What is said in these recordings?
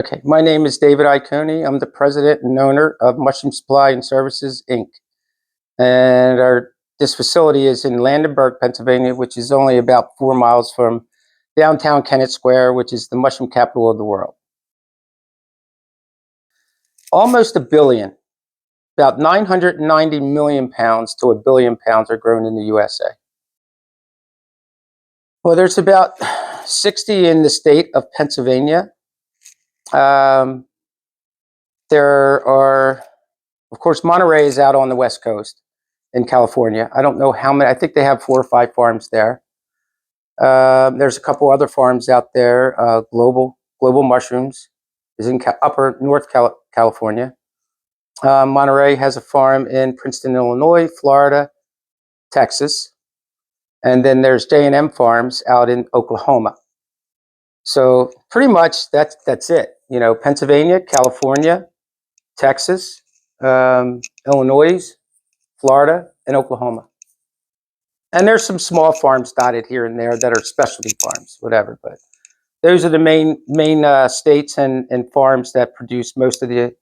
Okay, my name is David Iaconi. I'm the president and owner of Mushroom Supply and Services, Inc. And this facility is in Landenberg, Pennsylvania, which is only about 4 miles from downtown Kennett Square, which is the mushroom capital of the world. Almost a billion, about 990 million pounds to a billion pounds are grown in the USA. Well, there's about 60 in the state of Pennsylvania. There are, of course, Monterey is out on the West Coast in California. I don't know how many. I think they have 4 or 5 farms there. There's a couple other farms out there. Global Mushrooms is in upper North California. Monterey has a farm in Princeton, Illinois, Florida, Texas, and then there's J&M Farms out in Oklahoma. So pretty much that's it. You know, Pennsylvania, California, Texas, Illinois, Florida, and Oklahoma. And there's some small farms dotted here and there that are specialty farms, whatever. But those are the main states and farms that produce most of the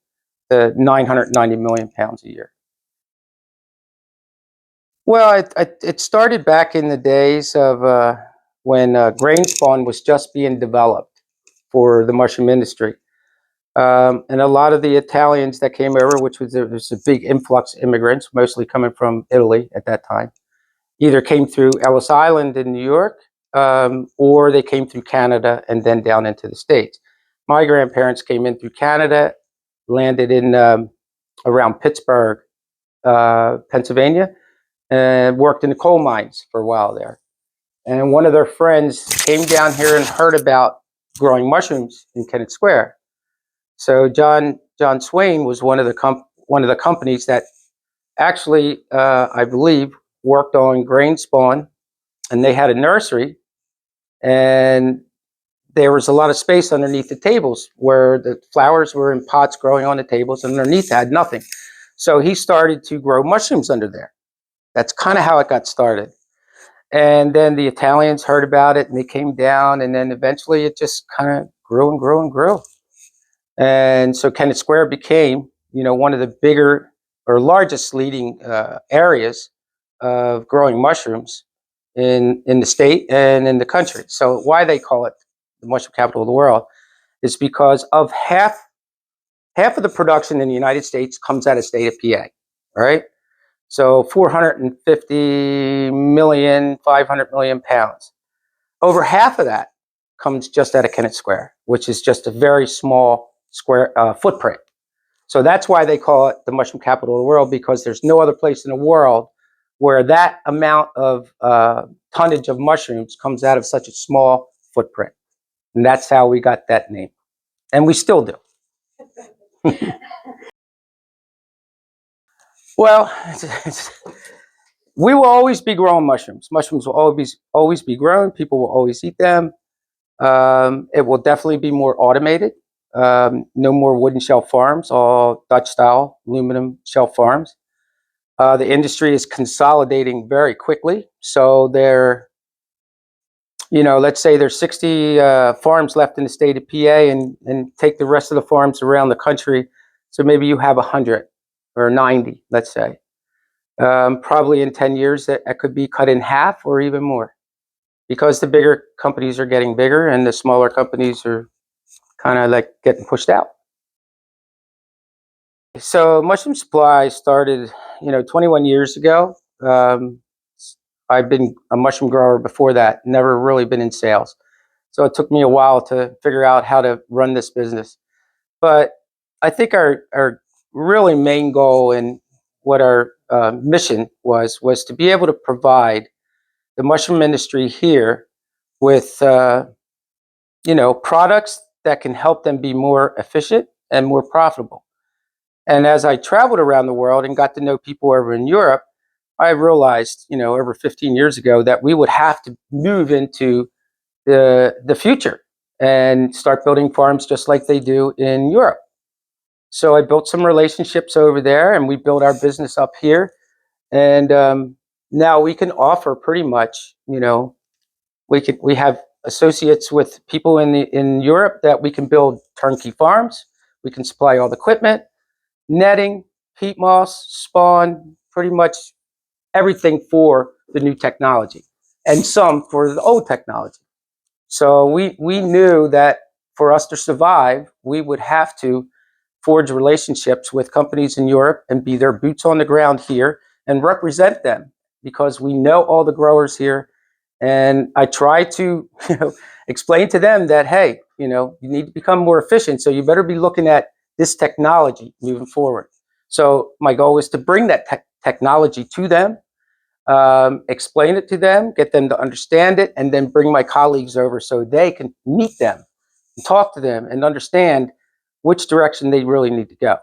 990 million pounds a year. Well, it started back in the days of when grain spawn was just being developed for the mushroom industry. And a lot of the Italians that came over, which was there's a big influx of immigrants, mostly coming from Italy at that time, either came through Ellis Island in New York, or they came through Canada and then down into the States. My grandparents came in through Canada, landed in around Pittsburgh, Pennsylvania, and worked in the coal mines for a while there. And one of their friends came down here and heard about growing mushrooms in Kennett Square. So John Swain was one of the companies that actually, I believe, worked on grain spawn, and they had a nursery, and there was a lot of space underneath the tables where the flowers were in pots growing on the tables, and underneath had nothing. So he started to grow mushrooms under there. That's kind of how it got started. And then the Italians heard about it, and they came down, and then eventually it just kind of grew and grew and grew. And so Kennett Square became, you know, one of the bigger or largest leading areas of growing mushrooms in the state and in the country. So why they call it the mushroom capital of the world is because of half of the production in the United States comes out of the state of PA, right? So 450 million, 500 million pounds. Over half of that comes just out of Kennett Square, which is just a very small square footprint. So that's why they call it the mushroom capital of the world, because there's no other place in the world where that amount of tonnage of mushrooms comes out of such a small footprint. And that's how we got that name. And we still do. Well, we will always be growing mushrooms. Mushrooms will always be grown. People will always eat them. It will definitely be more automated. No more wooden shelf farms, all Dutch style aluminum shelf farms. The industry is consolidating very quickly. So let's say there's 60 farms left in the state of PA, and take the rest of the farms around the country. So maybe you have 100 or 90, let's say. Probably in 10 years, that could be cut in half or even more, because the bigger companies are getting bigger and the smaller companies are kind of like getting pushed out. So Mushroom Supply started, 21 years ago. I've been a mushroom grower before that, never really been in sales. So it took me a while to figure out how to run this business. But I think our really main goal and what our mission was to be able to provide the mushroom industry here with, products that can help them be more efficient and more profitable. And as I traveled around the world and got to know people over in Europe, I realized, over 15 years ago, that we would have to move into the future and start building farms just like they do in Europe. So I built some relationships over there, and we built our business up here. And now we can offer pretty much, we have associates with people in Europe that we can build turnkey farms. We can supply all the equipment, netting, peat moss, spawn, pretty much everything for the new technology, and some for the old technology. So we knew that for us to survive, we would have to forge relationships with companies in Europe and be their boots on the ground here and represent them, because we know all the growers here. And I try to, explain to them that, hey, you need to become more efficient. So you better be looking at this technology moving forward. So my goal is to bring that technology to them, explain it to them, get them to understand it, and then bring my colleagues over so they can meet them, and talk to them, and understand which direction they really need to go.